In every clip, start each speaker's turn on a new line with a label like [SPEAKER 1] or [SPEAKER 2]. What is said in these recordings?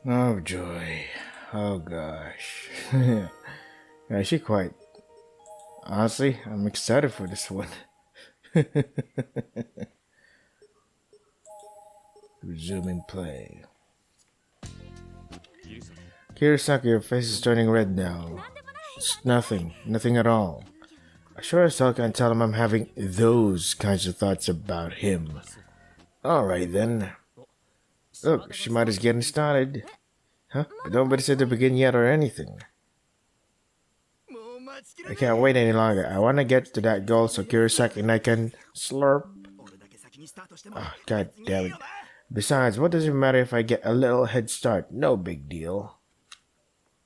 [SPEAKER 1] Oh joy. Oh gosh. Actually, quite. Honestly, I'm excited for this one. Resuming play. Kirasaki, your face is turning red now. It's nothing. Nothing at all. I sure as hell can't tell him I'm having those kinds of thoughts about him. Alright then. Look, Shimada's getting started. Huh? But nobody said to begin yet or anything. I can't wait any longer. I want to get to that goal so Kurosaki and I can slurp. Oh, God damn it. Besides, what does it matter if I get a little head start? No big deal.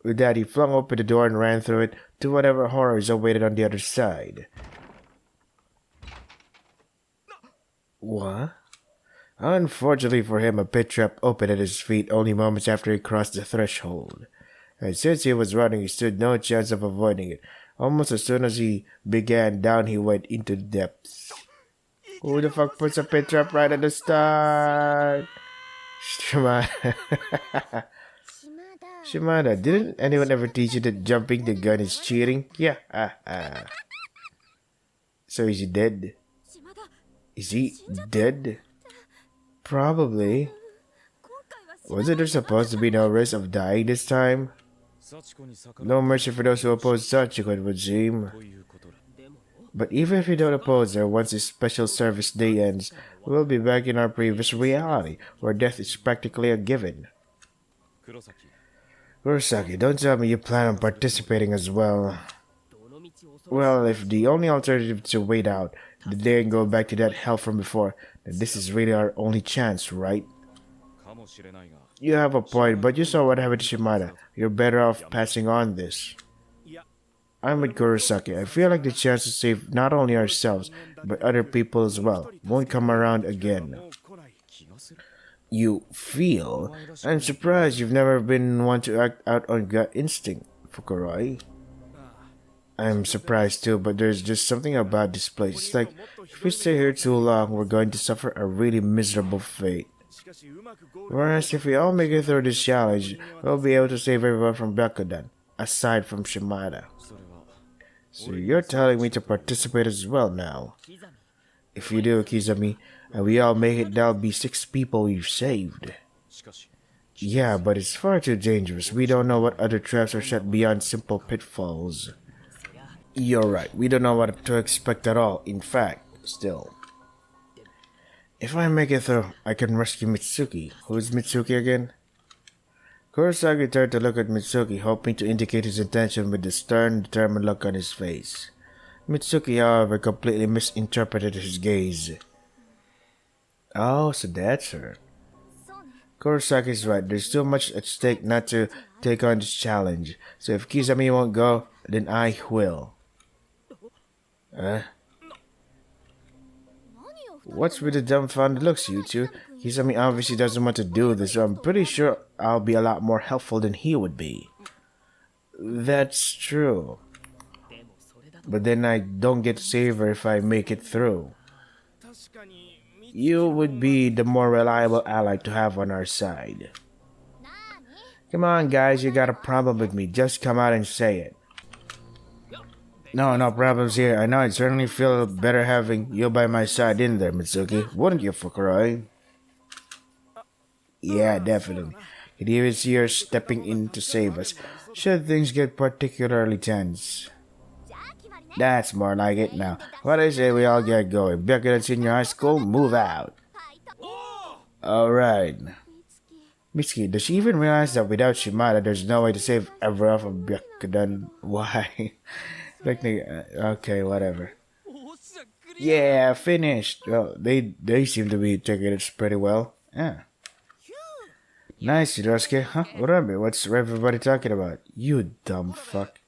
[SPEAKER 1] With that, he flung open the door and ran through it to whatever horrors awaited on the other side. What? Unfortunately for him, a pit trap opened at his feet only moments after he crossed the threshold. And since he was running, he stood no chance of avoiding it. Almost as soon as he began, down he went into the depths. Who the fuck puts a pit trap right at the start? Shimada. Shimada, didn't anyone ever teach you that jumping the gun is cheating? Yeah, So is he dead? Is he dead? Probably. Wasn't there supposed to be no risk of dying this time? No mercy for those who oppose Sachiko, it would seem. But even if we don't oppose her, once this special service day ends, we'll be back in our previous reality, where death is practically a given. Kurosaki, don't tell me you plan on participating as well. Well, if the only alternative is to wait out the day and go back to that hell from before, then this is really our only chance, right? You have a point, but you saw what happened to Shimada. You're better off passing on this. I'm with Kurosaki. I feel like the chance to save not only ourselves, but other people as well won't come around again. You feel? I'm surprised you've never been one to act out on gut instinct, Fukuroi. I'm surprised too, but there's just something about this place. It's like, if we stay here too long, we're going to suffer a really miserable fate. Whereas if we all make it through this challenge, we'll be able to save everyone from Byakudan, aside from Shimada. So you're telling me to participate as well now. If you do, Kizami, and we all make it, that'll be 6 people we've saved. Yeah, but it's far too dangerous. We don't know what other traps are set beyond simple pitfalls. You're right, we don't know what to expect at all, in fact, still. If I make it through, I can rescue Mitsuki. Who's Mitsuki again? Kurosaki turned to look at Mitsuki, hoping to indicate his intention with the stern, determined look on his face. Mitsuki, however, completely misinterpreted his gaze. Oh, so that's her. Kurosaki's right, there's too much at stake not to take on this challenge. So if Kizami won't go, then I will. What's with the dumbfounded looks, you two? Kizami obviously doesn't want to do this, so I'm pretty sure I'll be a lot more helpful than he would be. That's true. But then I don't get to save her if I make it through. You would be the more reliable ally to have on our side. Come on, guys, you got a problem with me. Just come out and say it. No problems here. I know I'd certainly feel better having you by my side in there, Mitsuki. Wouldn't you, Fukuroi? Yeah, definitely. You'd even see her stepping in to save us, should things get particularly tense. That's more like it now. What I say we all get going. Byakudan Senior High School, move out. Alright. Mitsuki, does she even realize that without Shimada, there's no way to save everyone from Byakudan? Why? Okay, whatever. Yeah, finished. Well, they seem to be taking it pretty well. Yeah. Nice, Hirosuke. Huh? What's everybody talking about? You dumb fuck.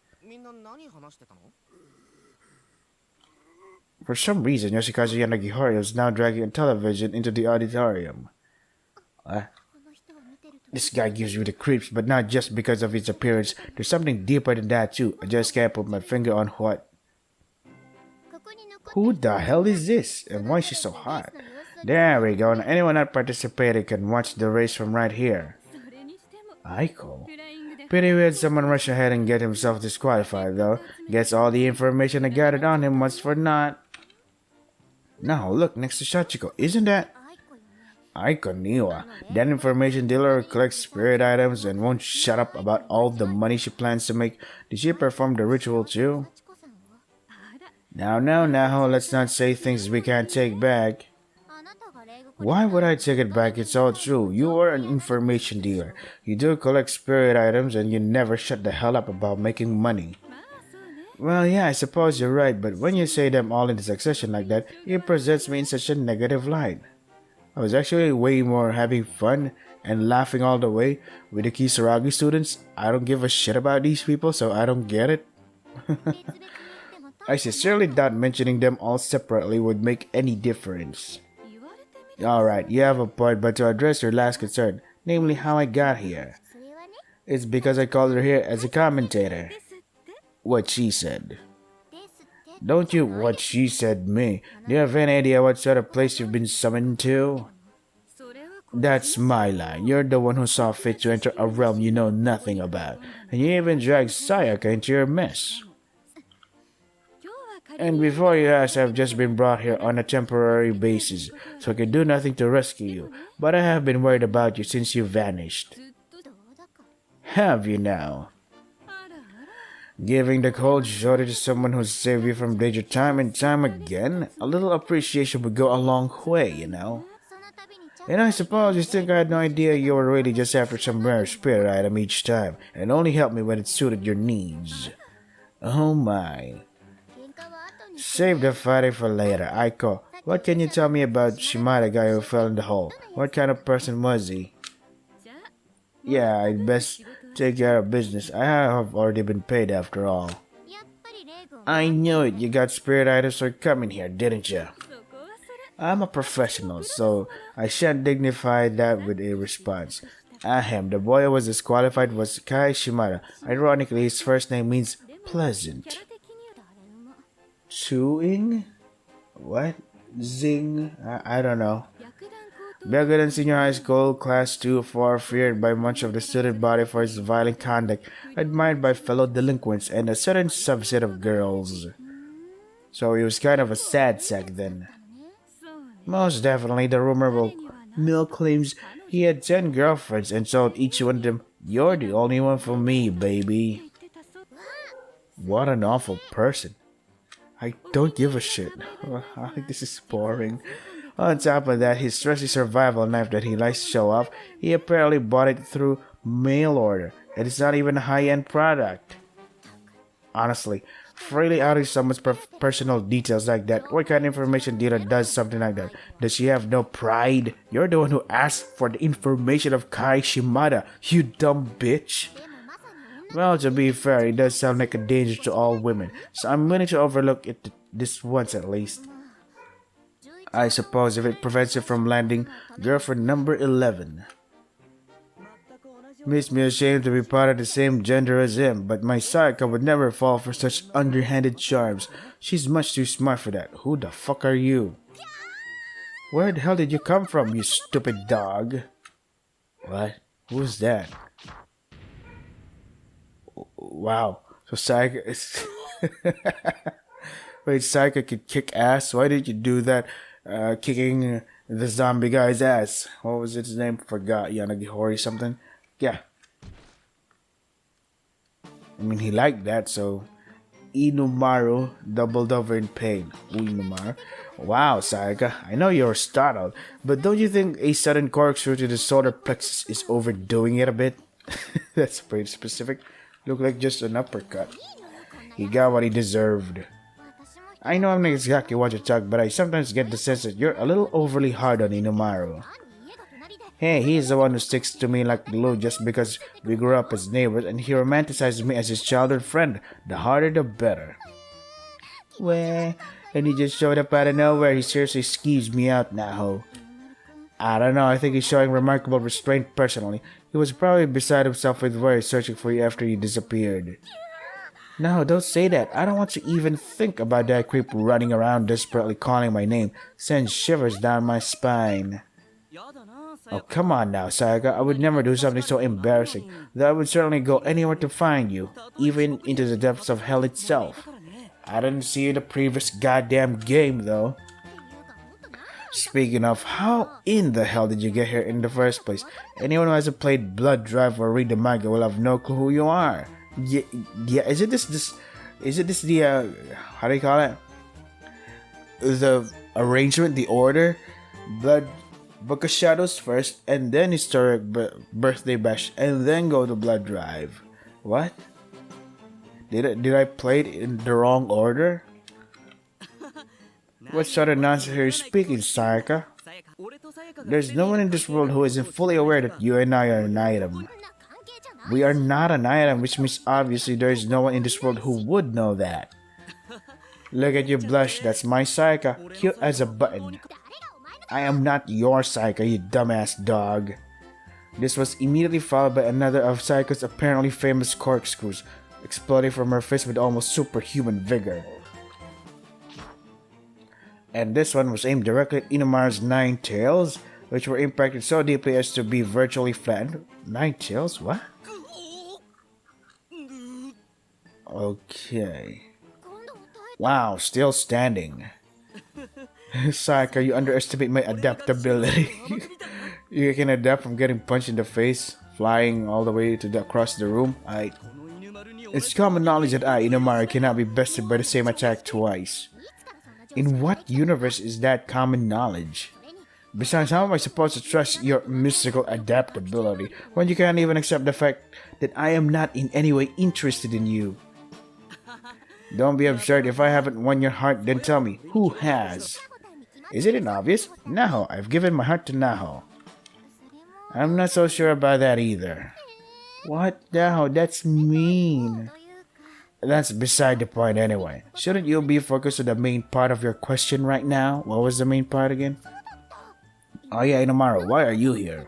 [SPEAKER 1] For some reason, Yoshikazu Yanagihori is now dragging television into the auditorium. This guy gives me the creeps, but not just because of his appearance. There's something deeper than that too. I just can't put my finger on what. Who the hell is this? And why is she so hot? There we go. Now anyone not participating can watch the race from right here. Aiko. Pity we had someone rush ahead and get himself disqualified, though. Guess all the information I gathered on him was for naught. Now, look, next to Sachiko. Isn't that Aiko Niwa? That information dealer who collects spirit items and won't shut up about all the money she plans to make. Did she perform the ritual too? Now, let's not say things we can't take back. Why would I take it back? It's all true. You are an information dealer. You do collect spirit items and you never shut the hell up about making money. Well, yeah, I suppose you're right, but when you say them all in succession like that, it presents me in such a negative light. I was actually way more having fun and laughing all the way with the Kisaragi students. I don't give a shit about these people, so I don't get it. I sincerely doubt mentioning them all separately would make any difference. Alright, you have a point, but to address your last concern, namely how I got here, it's because I called her here as a commentator. What she said. Don't you what she said me. Do you have any idea what sort of place you've been summoned to? That's my line. You're the one who saw fit to enter a realm you know nothing about. And you even dragged Sayaka into your mess. And before you ask, I've just been brought here on a temporary basis, so I can do nothing to rescue you. But I have been worried about you since you vanished. Have you now? Giving the cold shoulder to someone who's saved you from danger time and time again? A little appreciation would go a long way, you know? And I suppose you think I had no idea you were really just after some rare spirit item each time, and only helped me when it suited your needs. Oh my. Save the fighting for later. Aiko, what can you tell me about Shimada guy who fell in the hole? What kind of person was he? Yeah, I'd best take care of business. I have already been paid after all. I knew it. You got spirit items for coming here, didn't you? I'm a professional, so I shan't dignify that with a response. Ahem, the boy who was disqualified was Kai Shimada. Ironically, his first name means pleasant. Chewing? What? Zing? I don't know. Better than senior high school, class 2-4, feared by much of the student body for his violent conduct, admired by fellow delinquents and a certain subset of girls. So he was kind of a sad sack then. Most definitely, the rumor mill claims he had 10 girlfriends and told each one of them, "You're the only one for me, baby." What an awful person. I don't give a shit. This is boring. On top of that, his trusty survival knife that he likes to show off, he apparently bought it through mail order, and it's not even a high-end product. Honestly, freely outing someone's personal details like that, what kind of information dealer does something like that? Does she have no pride? You're the one who asked for the information of Kai Shimada, you dumb bitch. Well, to be fair, it does sound like a danger to all women, so I'm willing to overlook it this once at least. I suppose if it prevents you from landing girlfriend number 11. Makes me ashamed to be part of the same gender as him, but my Sachiko would never fall for such underhanded charms. She's much too smart for that. Who the fuck are you? Where the hell did you come from, you stupid dog? What? Who's that? Wow. So Sachiko is... Wait, Sachiko could kick ass? Why did you do that? Kicking the zombie guy's ass. What was his name? Forgot. Yanagihori something? Yeah. I mean, he liked that, so... Inumaru doubled over in pain. Inumaru. Wow, Sayaka, I know you're startled, but don't you think a sudden corkscrew to the solar plexus is overdoing it a bit? That's pretty specific. Looked like just an uppercut. He got what he deserved. I know I'm not exactly what you talk, but I sometimes get the sense that you're a little overly hard on Inumaru. Hey, he's the one who sticks to me like glue just because we grew up as neighbors and he romanticizes me as his childhood friend. The harder the better. Well, and he just showed up out of nowhere. He seriously skeeves me out now. I don't know, I think he's showing remarkable restraint personally. He was probably beside himself with worry searching for you after you disappeared. No, don't say that. I don't want to even think about that creep running around desperately calling my name. Sends shivers down my spine. Oh, come on now, Sayaka. I would never do something so embarrassing. Though I would certainly go anywhere to find you, even into the depths of hell itself. I didn't see you in the previous goddamn game, though. Speaking of, how in the hell did you get here in the first place? Anyone who hasn't played Blood Drive or read the manga will have no clue who you are. Yeah, is it this, how do you call it? The arrangement, the order? Blood, Book of Shadows first, and then Historic Birthday Bash, and then go to Blood Drive. What? Did I play it in the wrong order? What sort of nonsense are you speaking, Sayaka? There's no one in this world who isn't fully aware that you and I are an item. We are not an item, which means obviously there is no one in this world who would know that. Look at you blush, that's my Sayaka, cute as a button. I am not your Sayaka, you dumbass dog. This was immediately followed by another of Sayaka's apparently famous corkscrews, exploding from her face with almost superhuman vigor. And this one was aimed directly at Inumara's 9 tails, which were impacted so deeply as to be virtually flattened. 9 tails? What? Okay. Wow, still standing. Sayaka, you underestimate my adaptability. You can adapt from getting punched in the face, flying all the way to across the room. It's common knowledge that Inumara, cannot be bested by the same attack twice. In what universe is that common knowledge? Besides, how am I supposed to trust your mystical adaptability when you can't even accept the fact that I am not in any way interested in you? Don't be absurd. If I haven't won your heart, then tell me, who has? Is it obvious? Naho. I've given my heart to Naho. I'm not so sure about that either. What? Naho, that's mean. That's beside the point anyway. Shouldn't you be focused on the main part of your question right now? What was the main part again? Oh yeah, Inumara, why are you here?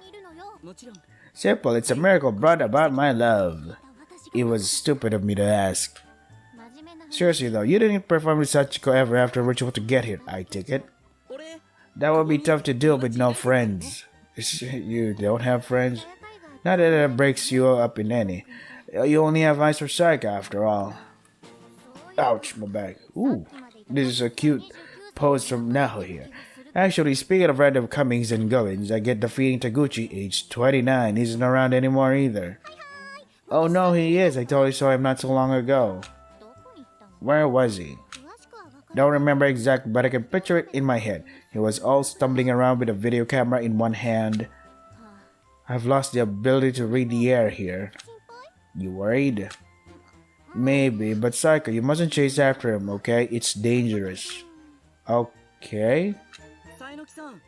[SPEAKER 1] Simple, it's a miracle brought about my love. It was stupid of me to ask. Seriously though, you didn't perform with Sachiko ever after ritual to get here, I take it. That would be tough to do with no friends. You don't have friends? Not that it breaks you up in any. You only have eyes for Sayaka after all. Ouch, my back. Ooh, this is a cute pose from Naho here. Actually, speaking of random comings and goings, I get the feeling Taguchi, age 29, isn't around anymore either. Oh no, he is. I totally saw him not so long ago. Where was he? Don't remember exactly, but I can picture it in my head. He was all stumbling around with a video camera in one hand. I've lost the ability to read the air here. You worried? Maybe, but Sayaka, you mustn't chase after him, okay? It's dangerous. Okay?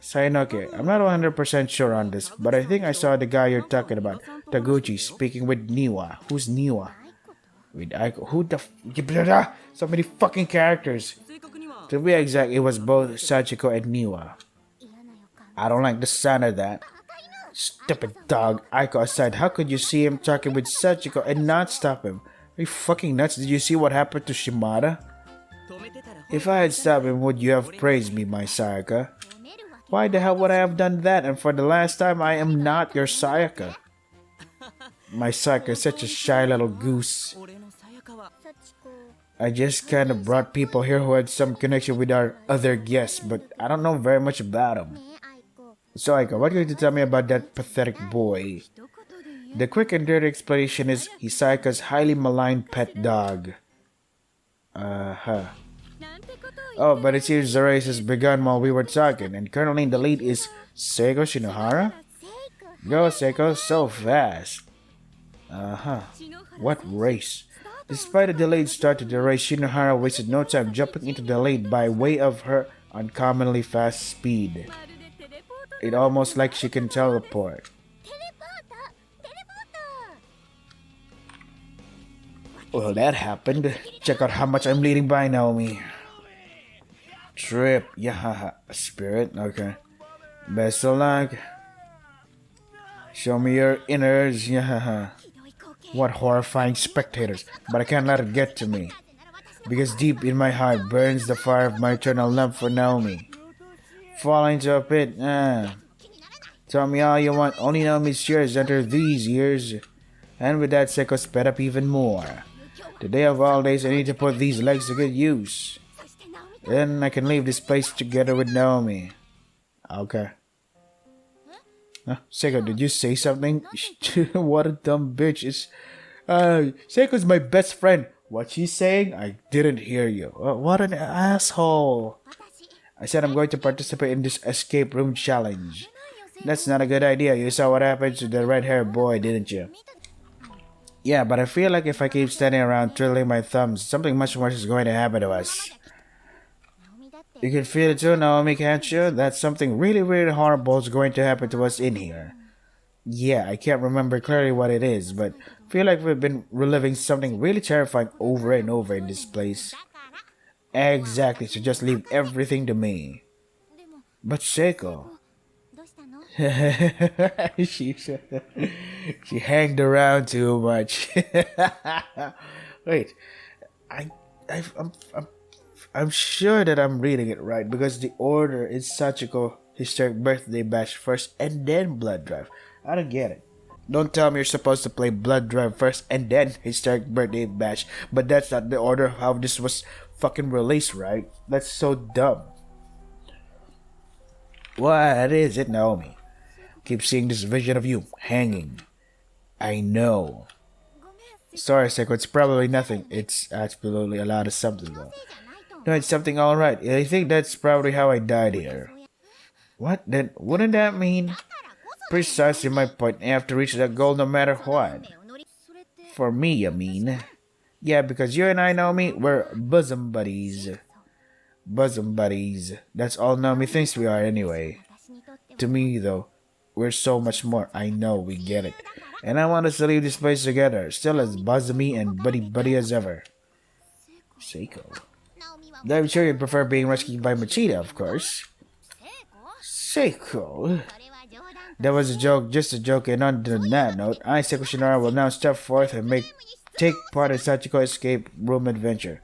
[SPEAKER 1] Sainoke, I'm not 100% sure on this, but I think I saw the guy you're talking about, Taguchi, speaking with Niwa. Who's Niwa? With Aiko. Who the so many fucking characters. To be exact, it was both Sachiko and Niwa. I don't like the sound of that. Stupid dog. Aiko aside, how could you see him talking with Sachiko and not stop him? Are you fucking nuts? Did you see what happened to Shimada? If I had stopped him, would you have praised me, my Sayaka? Why the hell would I have done that? And for the last time, I am not your Sayaka. My Sayaka is such a shy little goose. I just kind of brought people here who had some connection with our other guests, but I don't know very much about them. So, Aiko, what are you going to tell me about that pathetic boy? The quick and dirty explanation is he's Sayaka's highly maligned pet dog. Oh, but it seems the race has begun while we were talking, and currently in the lead is Seiko Shinohara? Go, Seiko, so fast. What race? Despite a delayed start to the race, Shinohara wasted no time jumping into the lead by way of her uncommonly fast speed. It almost like she can teleport. Well, that happened. Check out how much I'm leading by, Naomi. Trip. Yeah, spirit. Okay. Best of luck. Show me your innards. Yeah. What horrifying spectators. But I can't let it get to me. Because deep in my heart burns the fire of my eternal love for Naomi. Fall into a pit. Tell me all you want, only Naomi's years enter these years. And with that, Seiko sped up even more. Today of all days, I need to put these legs to good use. Then I can leave this place together with Naomi. Okay. Huh? Seiko, did you say something? What a dumb bitch. Seiko's my best friend. What she's saying? I didn't hear you. What an asshole. I said I'm going to participate in this escape room challenge. That's not a good idea. You saw what happened to the red-haired boy, didn't you? Yeah, but I feel like if I keep standing around twiddling my thumbs, something much worse is going to happen to us. You can feel it too, Naomi, can't you? That something really, really horrible is going to happen to us in here. Yeah, I can't remember clearly what it is, but I feel like we've been reliving something really terrifying over and over in this place. Exactly, so just leave everything to me. But Seiko... she hanged around too much. Wait, I'm sure that I'm reading it right because the order is Sachiko Hysteric Birthday Bash first and then Blood Drive. I don't get it. Don't tell me you're supposed to play Blood Drive first and then Hysteric Birthday Bash, but that's not the order of how this was fucking released, right? That's so dumb. What is it, Naomi? Keep seeing this vision of you hanging. I know. Sorry, Seiko, it's probably nothing. It's absolutely a lot of something, though. No, it's something alright. I think that's probably how I died here. What? Then wouldn't that mean? Precisely my point. I have to reach that goal no matter what. For me, I mean. Yeah, because you and I, Naomi, we're bosom buddies. Bosom buddies. That's all Naomi thinks we are anyway. To me, though, we're so much more. I know, we get it. And I want us to leave this place together, still as bosomy and buddy-buddy as ever. Seiko. I'm sure you'd prefer being rescued by Machida, of course. Seiko. That was a joke, just a joke, and on that note, I, Seiko Shinara, will now step forth and take part in Sachiko escape room adventure.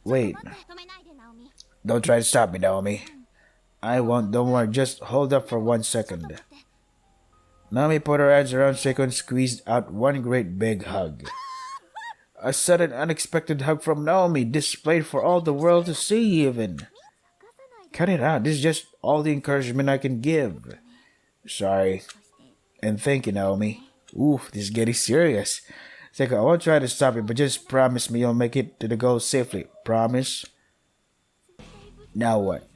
[SPEAKER 1] Wait. Don't try to stop me, Naomi. I won't, don't worry, just hold up for 1 second. Naomi put her hands around Seiko and squeezed out one great big hug. A sudden, unexpected hug from Naomi, displayed for all the world to see even. Cut it out, this is just all the encouragement I can give. Sorry. And thank you, Naomi. Oof, this is getting serious. Seiko, I won't try to stop you, but just promise me you'll make it to the goal safely. Promise? Now what?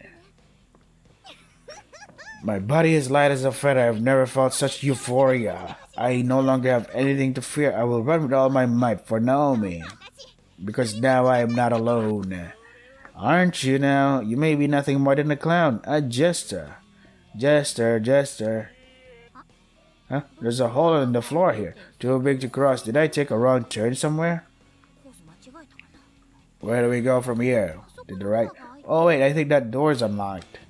[SPEAKER 1] My body is light as a feather. I've never felt such euphoria. I no longer have anything to fear. I will run with all my might for Naomi. Because now I am not alone. Aren't you now? You may be nothing more than a clown. A jester. Jester. Huh? There's a hole in the floor here. Too big to cross. Did I take a wrong turn somewhere? Where do we go from here? To the right? Oh wait, I think that door's unlocked.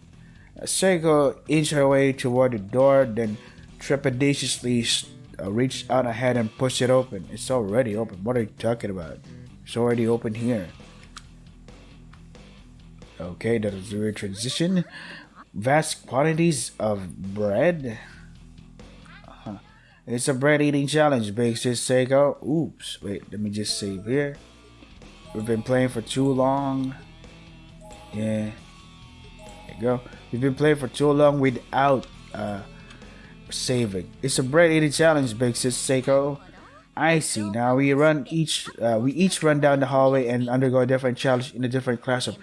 [SPEAKER 1] Seiko inched her way toward the door, then trepidatiously reached out a hand and pushed it open. It's already open. What are you talking about? It's already open here. Okay, that was a weird transition. Vast quantities of bread. It's a bread eating challenge, big sis Seiko. Oops, wait, let me just save here. We've been playing for too long. Yeah. There you go. We've been playing for too long without saving. It's a bread eating challenge, big sis Seiko. I see. Now we each run down the hallway and undergo a different challenge in a different classroom.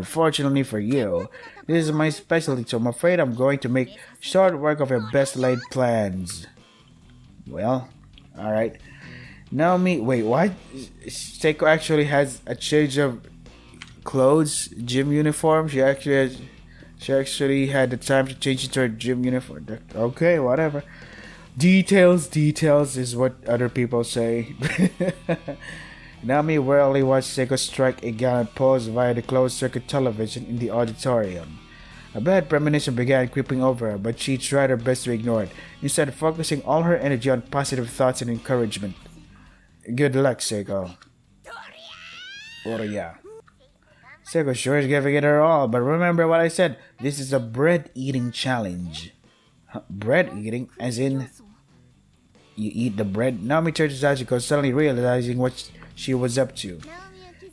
[SPEAKER 1] Fortunately for you, this is my specialty, so I'm afraid I'm going to make short work of your best laid plans. Well, alright. Naomi, wait, what? Seiko actually has a change of clothes, gym uniform. She actually had the time to change into her gym uniform. Okay, whatever. Details is what other people say. Naomi rarely watched Seiko strike a gallant pose via the closed-circuit television in the auditorium. A bad premonition began creeping over her, but she tried her best to ignore it, instead focusing all her energy on positive thoughts and encouragement. Good luck, Seiko. Oria. Seiko sure is giving it her all, but remember what I said. This is a bread-eating challenge. Bread eating, as in you eat the bread? Naomi turned to Sachiko, suddenly realizing what she was up to.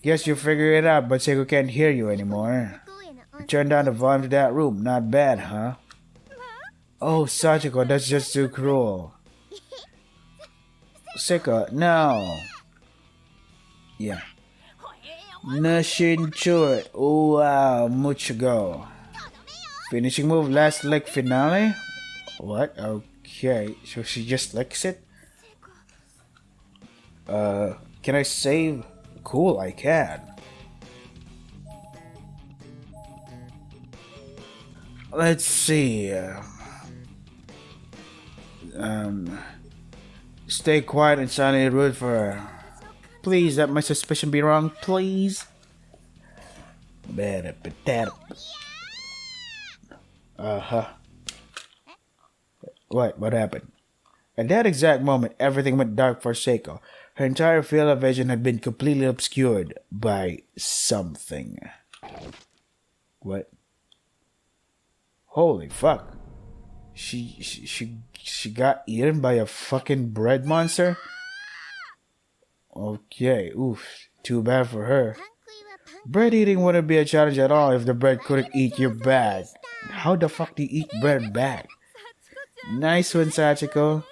[SPEAKER 1] Guess you figured it out, but Seiko can't hear you anymore. You turned down the volume to that room. Not bad, huh? Oh, Sachiko, that's just too cruel. Seiko, no. Yeah. Nashinchur. Wow, mucho go. Finishing move, last leg finale? What? Okay, so she just licks it? Can I save? Cool, I can. Let's see. Stay quiet and silently root for her. Please, let my suspicion be wrong, please. Uh-huh. What happened? At that exact moment, everything went dark for Seiko. Her entire field of vision had been completely obscured by something. What? Holy fuck. She got eaten by a fucking bread monster? Okay, oof. Too bad for her. Bread eating wouldn't be a challenge at all if the bread couldn't eat your bag. How the fuck do you eat bread back? Nice one, Sachiko.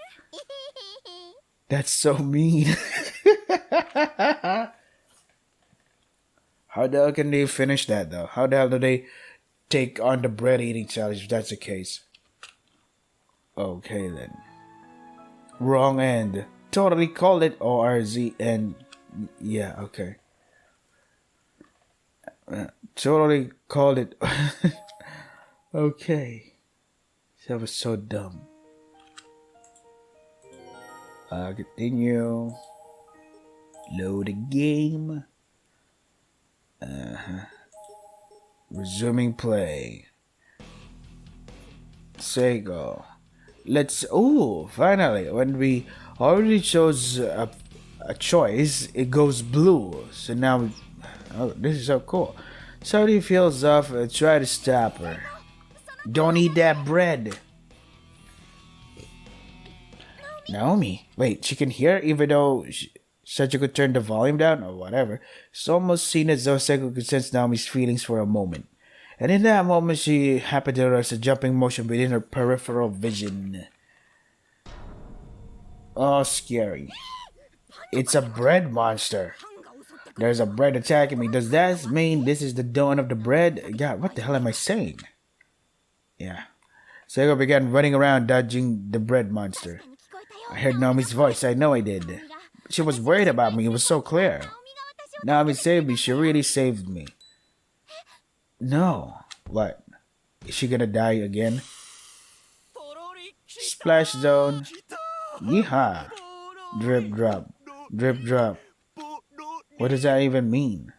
[SPEAKER 1] That's so mean. How the hell can they finish that though? How the hell do they take on the bread eating challenge if that's the case? Okay then. Wrong end. Totally called it ORZ and yeah, okay. Totally called it. Okay. That was so dumb. Continue. Load the game. Resuming play. Sego. Let's. Oh, finally. When we already chose a choice, it goes blue. So now. Oh, this is so cool. Somebody feels off. Try to stop her. Don't eat that bread. Naomi. Wait, she can hear even though Sachiko turned the volume down or whatever. It's almost seen as though Sachiko could sense Naomi's feelings for a moment. And in that moment, she happened to notice a jumping motion within her peripheral vision. Oh, scary. It's a bread monster. There's a bread attacking me. Does that mean this is the dawn of the bread? God, what the hell am I saying? Yeah. Sego began running around dodging the bread monster. I heard Naomi's voice. I know I did. She was worried about me. It was so clear. Naomi saved me. She really saved me. No. What? Is she gonna die again? Splash zone. Yeehaw. Drip drop. Drip drop. What does that even mean?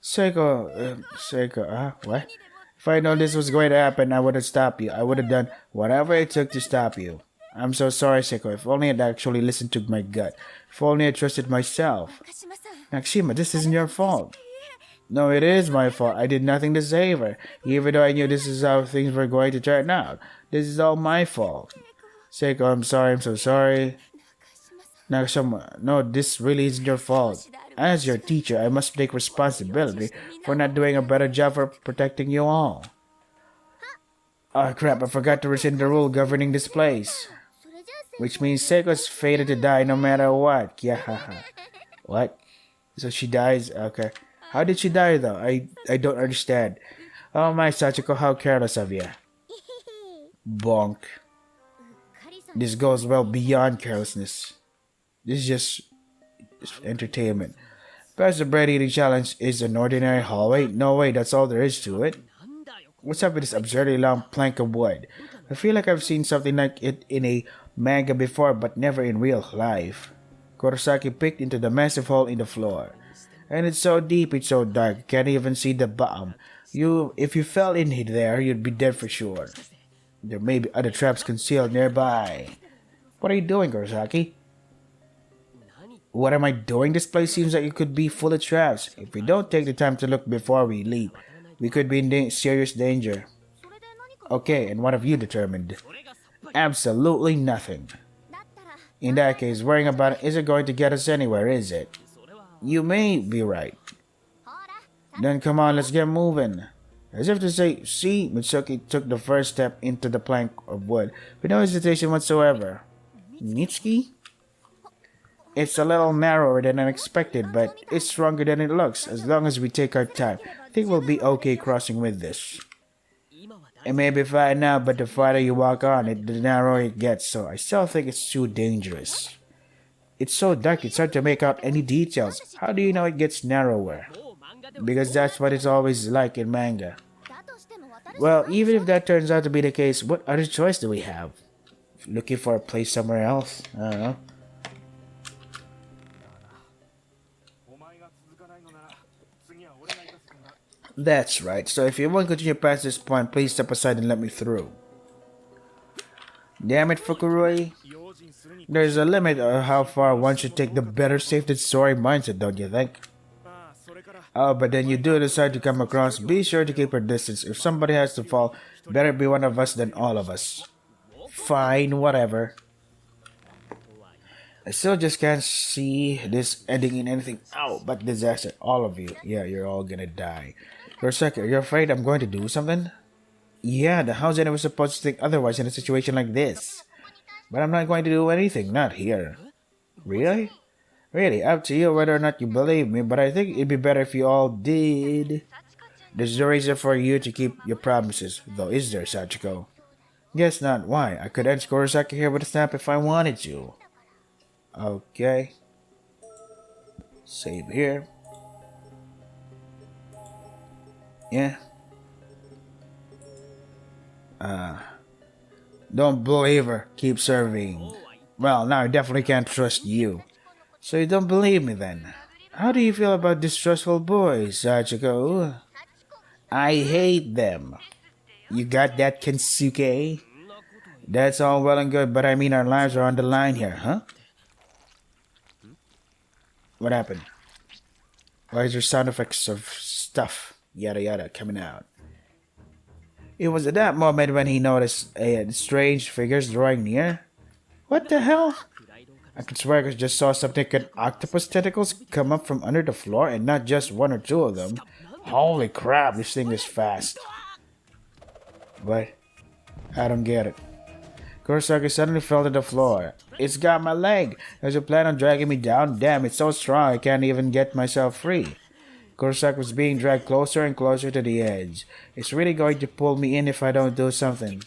[SPEAKER 1] Seiko, what? If I know this was going to happen, I would have stopped you. I would have done whatever it took to stop you. I'm so sorry, Seiko. If only I'd actually listened to my gut. If only I trusted myself. Nakashima, this isn't your fault. No, it is my fault. I did nothing to save her. Even though I knew this is how things were going to turn out. This is all my fault. Seiko, I'm sorry. I'm so sorry. Nakashima, no, this really isn't your fault. As your teacher, I must take responsibility for not doing a better job for protecting you all. Oh crap, I forgot to rescind the rule governing this place. Which means Seiko's fated to die no matter what. Yeah. What? So she dies? Okay. How did she die though? I don't understand. Oh my, Sachiko, how careless of you. Bonk. This goes well beyond carelessness. This is just entertainment. Past the bread eating challenge is an ordinary hallway? No way, that's all there is to it. What's up with this absurdly long plank of wood? I feel like I've seen something like it in a manga before, but never in real life. Kurosaki peeked into the massive hole in the floor. And it's so deep, it's so dark, you can't even see the bottom. If you fell in there, you'd be dead for sure. There may be other traps concealed nearby. What are you doing, Kurosaki? What am I doing? This place seems like it could be full of traps. If we don't take the time to look before we leap, we could be in serious danger. Okay, and what have you determined? Absolutely nothing. In that case, worrying about it isn't going to get us anywhere, is it? You may be right. Then come on, let's get moving. As if to say, see, Mitsuki took the first step into the plank of wood with no hesitation whatsoever. Mitsuki? It's a little narrower than I expected, but it's stronger than it looks. As long as we take our time, I think we'll be okay crossing with this. It may be fine now, but the farther you walk on it, the narrower it gets, so I still think it's too dangerous. It's so dark, it's hard to make out any details. How do you know it gets narrower? Because that's what it's always like in manga. Well, even if that turns out to be the case, what other choice do we have? Looking for a place somewhere else? I don't know. That's right, so if you won't continue past this point, please step aside and let me through. Damn it, Fukuroi. There's a limit of how far one should take the better safe than sorry mindset, don't you think? Oh, but then you do decide to come across, be sure to keep your distance. If somebody has to fall, better be one of us than all of us. Fine, whatever. I still just can't see this ending in anything but disaster. All of you. Yeah, you're all gonna die. For a second, you're afraid I'm going to do something? Yeah, how's anyone supposed to think otherwise in a situation like this? But I'm not going to do anything, not here. Really? Really, up to you whether or not you believe me, but I think it'd be better if you all did. There's a reason for you to keep your promises, though, is there, Sachiko? Guess not. Why? I could end Kurosaki here with a snap if I wanted to. Okay. Save here. Yeah. Don't believe her. Keep serving. Well, now I definitely can't trust you. So you don't believe me then? How do you feel about distrustful boys, Sachiko? I hate them. You got that, Kensuke? That's all well and good, but I mean our lives are on the line here, huh? What happened? Why is there sound effects of stuff, yada yada, coming out? It was at that moment when he noticed a strange figures drawing near. What the hell? I could swear I just saw something like octopus tentacles come up from under the floor, and not just one or two of them. Holy crap, this thing is fast. What? I don't get it. Kurosaki suddenly fell to the floor. It's got my leg. There's a plan on dragging me down. Damn, it's so strong I can't even get myself free. Kurosaki was being dragged closer and closer to the edge. It's really going to pull me in if I don't do something.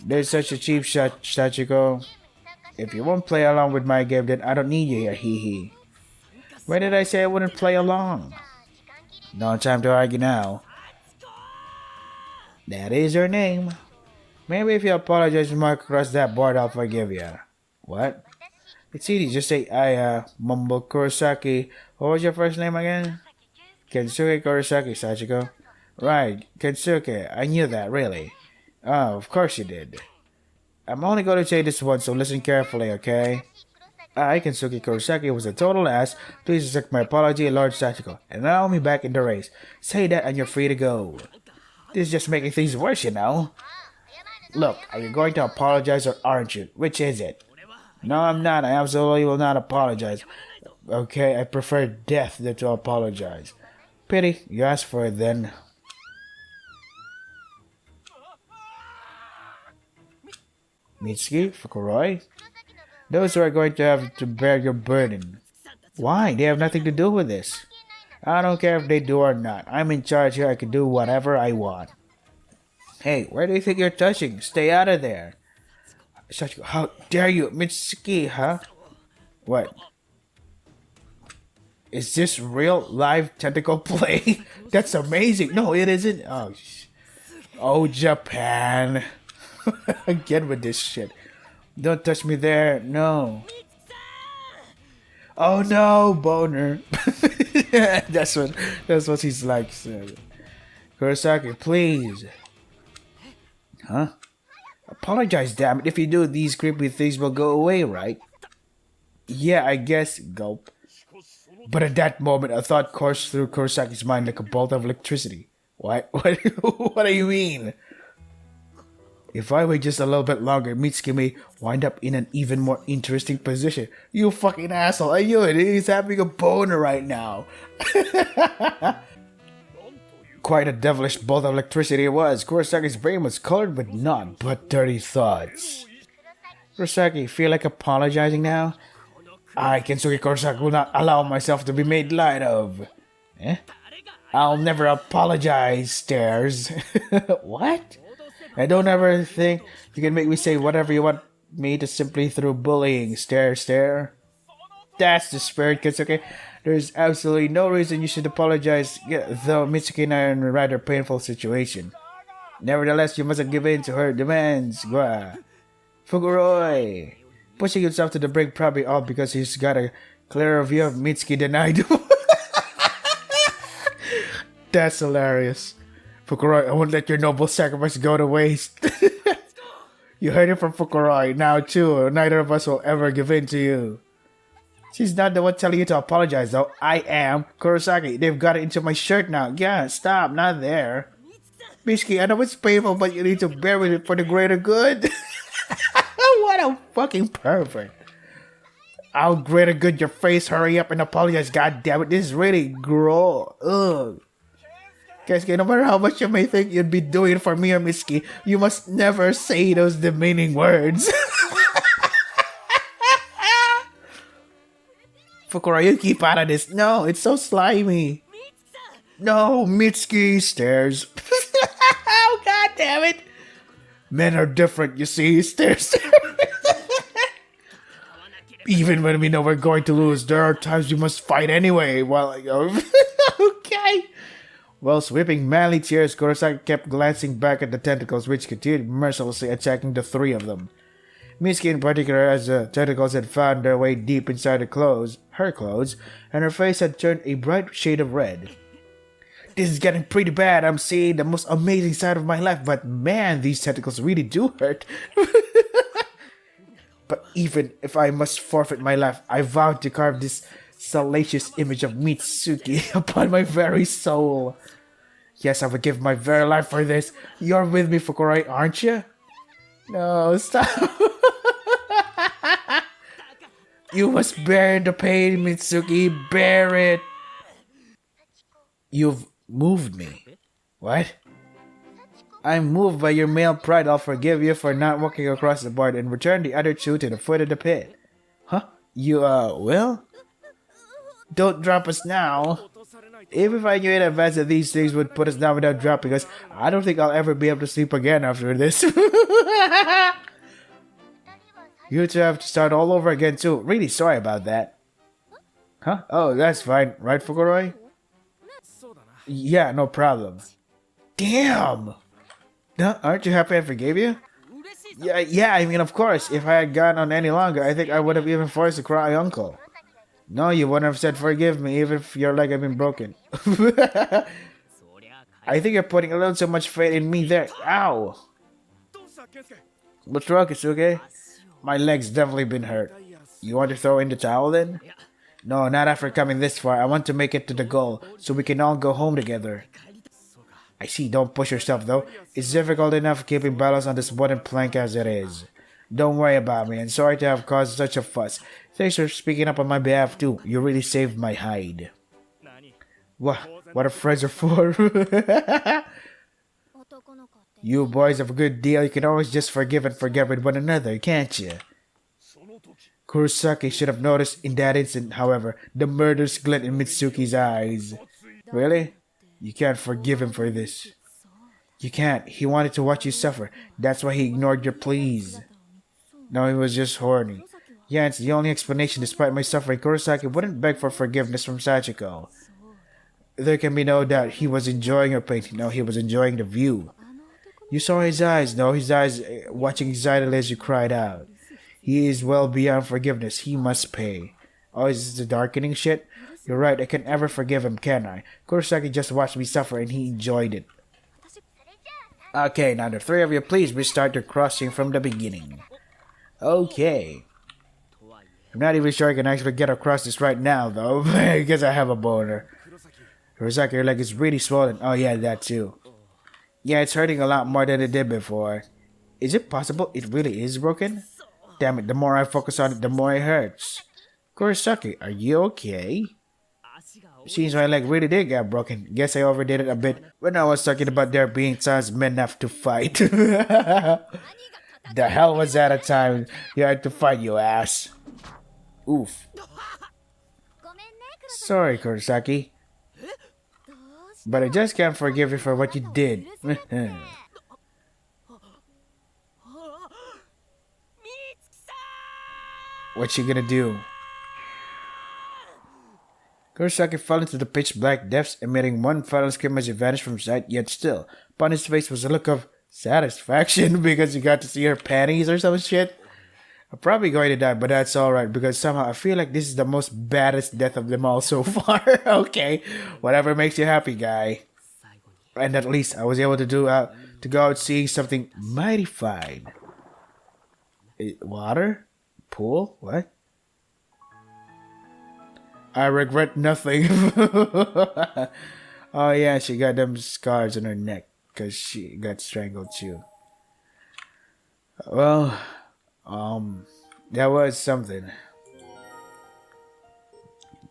[SPEAKER 1] There's such a cheap shot, Sachiko. If you won't play along with my game, then I don't need you here, hee. When did I say I wouldn't play along? No time to argue now. That is her name. Maybe if you apologize and mark across that board, I'll forgive you. What? It's easy, just say, Mumble Kurosaki. What was your first name again? Kensuke Kurosaki, Sachiko. Right, Kensuke. I knew that, really. Oh, of course you did. I'm only going to say this once, so listen carefully, okay? I, Kensuke Kurosaki, was a total ass. Please accept my apology, Lord Sachiko, and allow me back in the race. Say that and you're free to go. This is just making things worse, you know? Look, are you going to apologize or aren't you? Which is it? No, I'm not. I absolutely will not apologize. Okay, I prefer death than to apologize. Pity, you asked for it then. Mitsuki, Fukuroi? Those who are going to have to bear your burden. Why? They have nothing to do with this. I don't care if they do or not. I'm in charge here. I can do whatever I want. Hey, where do you think you're touching? Stay out of there. Sachiko, how dare you? Mitsuki, huh? What? Is this real live tentacle play? That's amazing. No, it isn't. Oh, Japan. Again with this shit. Don't touch me there. No. Oh no, boner. that's what he's like. Kurosaki, please. Huh? Apologize, damn it. If you do, these creepy things will go away, right? Yeah, I guess. Gulp. But at that moment, a thought coursed through Kurosaki's mind like a bolt of electricity. What? What do you mean? If I wait just a little bit longer, Mitsuki may wind up in an even more interesting position. You fucking asshole. I knew it. He's having a boner right now. Quite a devilish bolt of electricity it was. Kurosaki's brain was colored with none but dirty thoughts. Kurosaki, feel like apologizing now? I, Kensuke Kurosaki, will not allow myself to be made light of. Eh? I'll never apologize, Stairs. What? I don't ever think you can make me say whatever you want me to simply through bullying. Stare. That's the spirit, Kensuke. There's absolutely no reason you should apologize, though Mitsuki and I are in a rather painful situation. Nevertheless, you mustn't give in to her demands, Gwa. Fuguroi! Pushing himself to the brink probably all because he's got a clearer view of Mitsuki than I do. That's hilarious. Fukuroi, I won't let your noble sacrifice go to waste. You heard it from Fukuroi. Now, too, neither of us will ever give in to you. She's not the one telling you to apologize, though. I am. Kurosaki, they've got it into my shirt now. Yeah, stop. Not there. Mitsuki, I know it's painful, but you need to bear with it for the greater good. What a fucking pervert. I'll greater good your face. Hurry up and apologize. God damn it. This is really gross. Ugh. Keisuke, no matter how much you may think you'd be doing for me or Mitsuki, you must never say those demeaning words. Fukura, you keep out of this. No, it's so slimy. No, Mitsuki stares. Oh, god damn it. Men are different, you see. Stares. Even when we know we're going to lose, there are times we must fight anyway. Well, okay. While sweeping manly tears, Kurosaki kept glancing back at the tentacles, which continued mercilessly attacking the three of them. Mitsuki in particular, as the tentacles had found their way deep inside her clothes, and her face had turned a bright shade of red. This is getting pretty bad. I'm seeing the most amazing side of my life, but man, these tentacles really do hurt. But even if I must forfeit my life, I vowed to carve this salacious image of Mitsuki upon my very soul. Yes, I would give my very life for this. You're with me, Fukuroi, aren't you? No, stop. You must bear the pain, Mitsuki. Bear it. You've moved me. What? I'm moved by your male pride. I'll forgive you for not walking across the board and return the other two to the foot of the pit. Huh? You, will? Don't drop us now. Even if I knew in advance that these things would put us down without dropping us, I don't think I'll ever be able to sleep again after this. You two have to start all over again too. Really sorry about that. Huh? Oh, that's fine. Right, Fukuroi? Yeah, no problem. Damn! No, aren't you happy I forgave you? Yeah, I mean, of course. If I had gone on any longer, I think I would have even forced to cry uncle. No, you wouldn't have said forgive me, even if your leg had been broken. I think you're putting a little too much faith in me there. Ow! What's wrong, Kisuke? My leg's definitely been hurt. You want to throw in the towel then? No, not after coming this far. I want to make it to the goal, so we can all go home together. I see, don't push yourself though. It's difficult enough keeping balance on this wooden plank as it is. Don't worry about me, and sorry to have caused such a fuss. Thanks for speaking up on my behalf too. You really saved my hide. What are friends are for? You boys have a good deal. You can always just forgive and forget with one another, can't you? Kurosaki should have noticed in that instant, however, the murderous glint in Mitsuki's eyes. Really? You can't forgive him for this. You can't. He wanted to watch you suffer. That's why he ignored your pleas. No, he was just horny. Yeah, it's the only explanation. Despite my suffering, Kurosaki wouldn't beg for forgiveness from Sachiko. There can be no doubt he was enjoying her painting. No, he was enjoying the view. You saw his eyes, no? His eyes watching excitedly as you cried out. He is well beyond forgiveness. He must pay. Oh, is this the darkening shit? You're right, I can never forgive him, can I? Kurosaki just watched me suffer and he enjoyed it. Okay, now the three of you, please restart your crossing from the beginning. Okay. I'm not even sure I can actually get across this right now, though, because I have a boner. Kurosaki, your leg is really swollen. Oh yeah, that too. Yeah, it's hurting a lot more than it did before. Is it possible it really is broken? Damn it, the more I focus on it, the more it hurts. Kurosaki, are you okay? Seems my leg really did get broken. Guess I overdid it a bit when I was talking about there being times men have to fight. The hell was that a time you had to fight, you ass? Oof. Sorry, Kurosaki. But I just can't forgive you for what you did. What you gonna do? Kurosaki fell into the pitch black depths, emitting one final scream as he vanished from sight, yet still, upon his face was a look of satisfaction because he got to see her panties or some shit. I'm probably going to die, but that's alright because somehow I feel like this is the most baddest death of them all so far. Okay, whatever makes you happy, guy. And at least I was able to go out seeing something mighty fine. Water? Pool? What? I regret nothing. Oh yeah, she got them scars on her neck because she got strangled too. Well, that was something.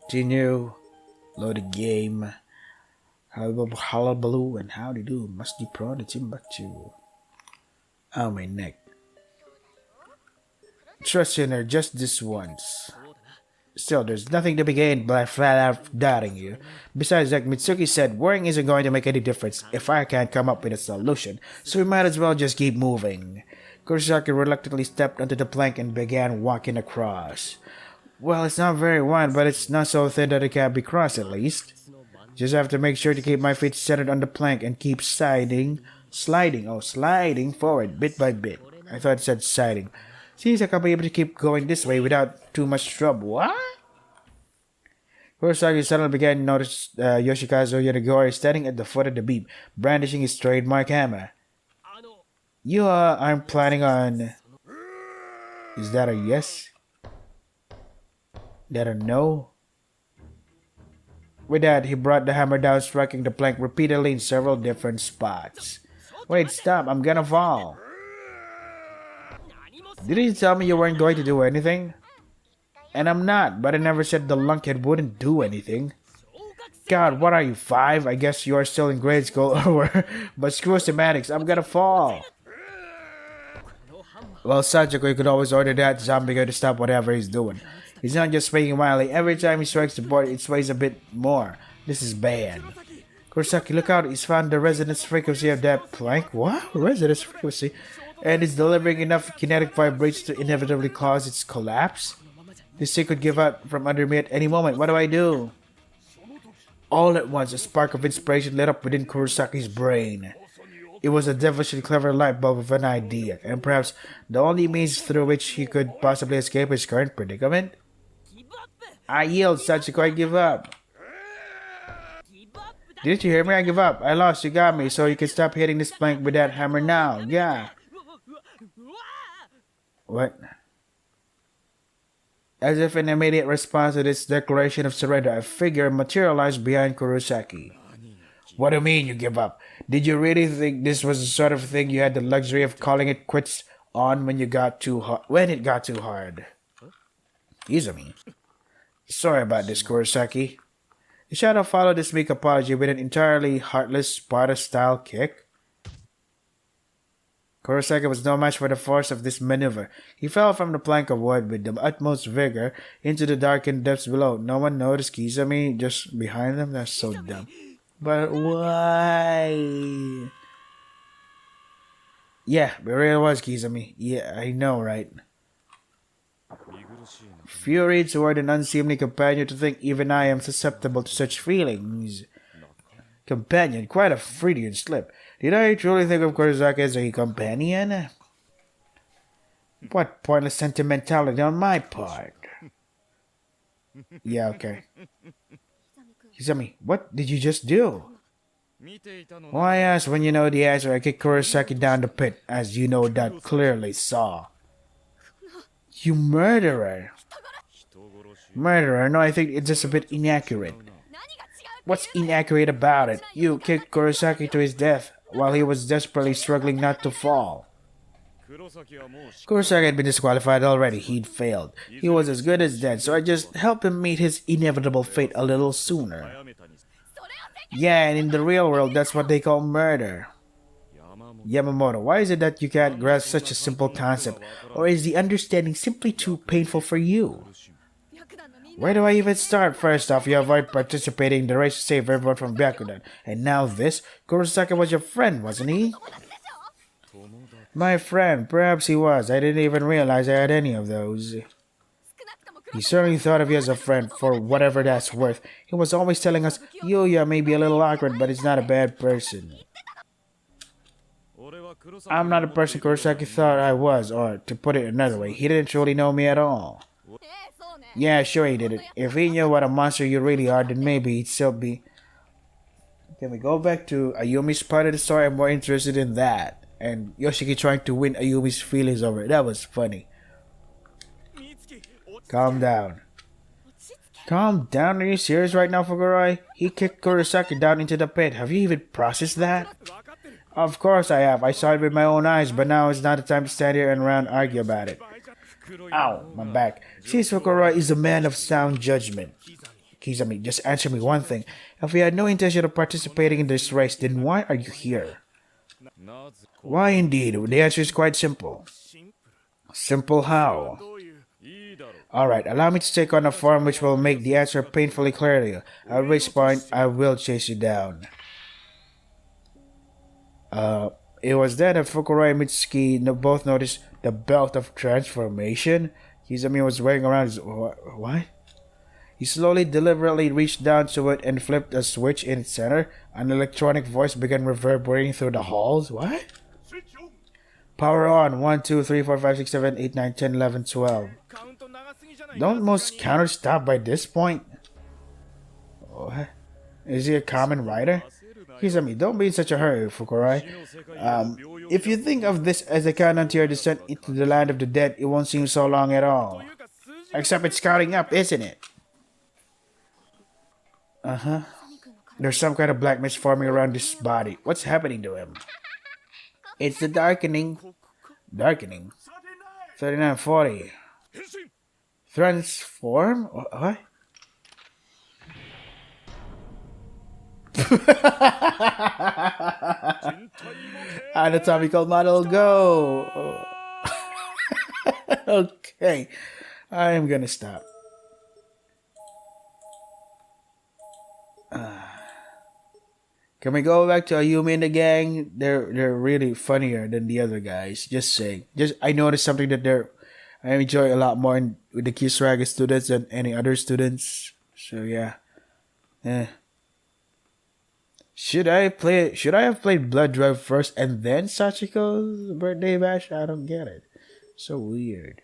[SPEAKER 1] Continue, load the game. Hullabaloo and howdy do, musty prawn and Timbuktu. Oh, my neck. Trust in her just this once. Still, there's nothing to be gained by flat out doubting you. Besides, like Mitsuki said, worrying isn't going to make any difference if I can't come up with a solution, so we might as well just keep moving. Kurosaki reluctantly stepped onto the plank and began walking across. Well, it's not very wide, but it's not so thin that it can't be crossed at least. Just have to make sure to keep my feet centered on the plank and keep sliding forward bit by bit. I thought it said sliding. Seems like I'll be able to keep going this way without too much trouble. What? Kurosaki suddenly began to notice Yoshikazu Yanagori standing at the foot of the beam, brandishing his trademark hammer. You aren't planning on... Is that a yes? That a no? With that, he brought the hammer down, striking the plank repeatedly in several different spots. Wait, stop, I'm gonna fall. Didn't you tell me you weren't going to do anything? And I'm not, but I never said the lunkhead wouldn't do anything. God, what are you, 5? I guess you are still in grade school, or but screw semantics, I'm gonna fall. Well, Sachiko, you could always order that zombie guy to stop whatever he's doing. He's not just swinging wildly. Every time he strikes the board, it sways a bit more. This is bad. Kurosaki, look out. He's found the resonance frequency of that plank. What? Resonance frequency? And it's delivering enough kinetic vibrations to inevitably cause its collapse? This thing could give out from under me at any moment. What do I do? All at once, a spark of inspiration lit up within Kurosaki's brain. It was a devilishly clever light bulb of an idea, and perhaps the only means through which he could possibly escape his current predicament. I yield, Sachiko, I give up. Didn't you hear me? I give up. I lost, you got me, so you can stop hitting this plank with that hammer now. Yeah. What? As if in immediate response to this declaration of surrender, a figure materialized behind Kurosaki. What do you mean you give up? Did you really think this was the sort of thing you had the luxury of calling it quits on when it got too hard? Izumi. Sorry about this, Kurosaki. The shadow followed this weak apology with an entirely heartless Sparta-style kick. Kurosaki was no match for the force of this maneuver. He fell from the plank of wood with the utmost vigor into the darkened depths below. No one noticed Kizami just behind them? That's so dumb. But why? Yeah, it really was Kizami. Yeah, I know, right? Fury toward an unseemly companion to think even I am susceptible to such feelings. Companion, quite a Freudian slip. Did I truly think of Kurosaki as a companion? What pointless sentimentality on my part. Yeah, okay. Kizami, what did you just do? Why ask when you know the answer? I kicked Kurosaki down the pit, as you no doubt clearly saw. You murderer! Murderer? No, I think it's just a bit inaccurate. What's inaccurate about it? You kicked Kurosaki to his death while he was desperately struggling not to fall. Kurosaki had been disqualified already. He'd failed. He was as good as dead, so I just helped him meet his inevitable fate a little sooner. Yeah, and in the real world, that's what they call murder. Yamamoto, why is it that you can't grasp such a simple concept? Or is the understanding simply too painful for you? Where do I even start? First off, you avoid participating in the race to save everyone from Byakudan. And now this? Kurosaki was your friend, wasn't he? My friend, perhaps he was. I didn't even realize I had any of those. He certainly thought of you as a friend, for whatever that's worth. He was always telling us, Yuya may be a little awkward, but he's not a bad person. I'm not the person Kurosaki thought I was, or to put it another way, he didn't truly know me at all. Yeah, sure he didn't. If he knew what a monster you really are, then maybe he'd still be... Can we go back to Ayumi's part of the story? I'm more interested in that. And Yoshiki trying to win Ayumi's feelings over it. That was funny. Calm down. Calm down? Are you serious right now, Fukuroi? He kicked Kurosaki down into the pit. Have you even processed that? Of course I have. I saw it with my own eyes, but now is not the time to stand here and around argue about it. Ow, my back. Since Fukuroi is a man of sound judgment. Kizami, just answer me one thing. If you had no intention of participating in this race, then why are you here? Why indeed? The answer is quite simple. Simple how? Alright, allow me to take on a form which will make the answer painfully clear to you. At which point, I will chase you down. It was then that Fukuroi and Mitsuki both noticed the belt of transformation Kizami was wearing around his... What? He slowly, deliberately reached down to it and flipped a switch in its center. An electronic voice began reverberating through the halls. What? Power on. 1, 2, 3, 4, 5, 6, 7, 8, 9, 10, 11, 12. Don't most counters stop by this point? What? Is he a common rider? Kizami, don't be in such a hurry, Fukuroi. If you think of this as a countdown to your descent into the land of the dead, it won't seem so long at all. Except it's counting up, isn't it? Uh-huh. There's some kind of black mist forming around his body. What's happening to him? It's the darkening. Darkening? 3940. Transform? What? Anatomical model, go! Okay. I am gonna stop. Can we go back to Ayumi and the gang? They're really funnier than the other guys. Just saying. I noticed something that I enjoy a lot more with the Kisaragi students than any other students. So yeah. Should I have played Blood Drive first and then Sachiko's birthday bash? I don't get it. So weird.